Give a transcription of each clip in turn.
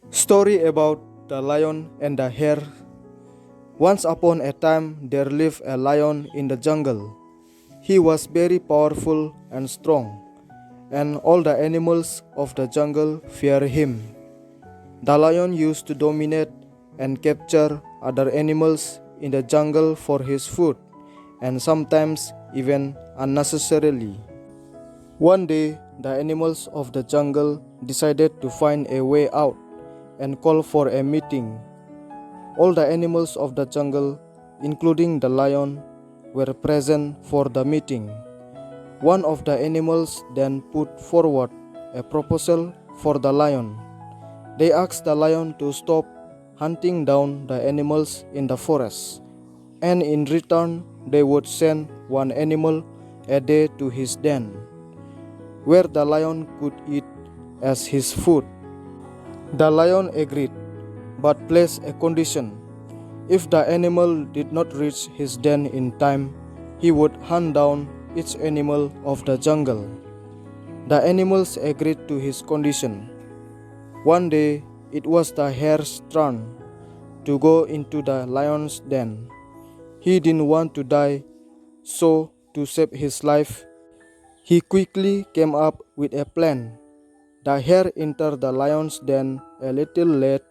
Story about the lion and the hare. Once upon a time there lived a lion in the jungle. He was very powerful and strong, and all the animals of the jungle feared him. The lion used to dominate and capture other animals in the jungle for his food, and sometimes even unnecessarily. One day, the animals of the jungle decided to find a way out and call for a meeting. All the animals of the jungle, including the lion, were present for the meeting. One of the animals then put forward a proposal for the lion. They asked the lion to stop hunting down the animals in the forest, and in return, they would send one animal a day to his den, where the lion could eat as his food. The lion agreed, but placed a condition. If the animal did not reach his den in time, he would hunt down each animal of the jungle. The animals agreed to his condition. One day, it was the hare's turn to go into the lion's den. He didn't want to die, so to save his life, he quickly came up with a plan. The hare entered the lion's den a little late,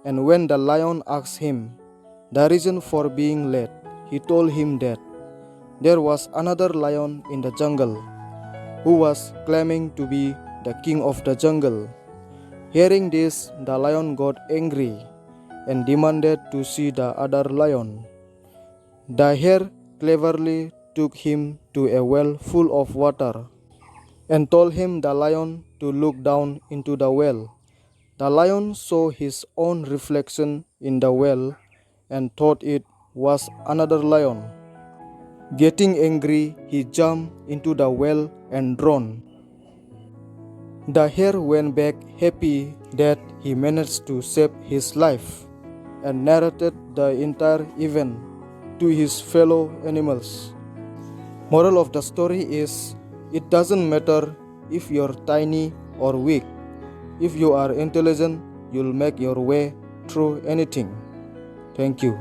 and when the lion asked him the reason for being late, he told him that there was another lion in the jungle who was claiming to be the king of the jungle. Hearing this, the lion got angry and demanded to see the other lion. The hare cleverly took him to a well full of water and told him the lion to look down into the well. The lion saw his own reflection in the well and thought it was another lion. Getting angry, he jumped into the well and drowned. The hare went back happy that he managed to save his life and narrated the entire event to his fellow animals. Moral of the story is, it doesn't matter if you're tiny or weak. If you are intelligent, you'll make your way through anything. Thank you.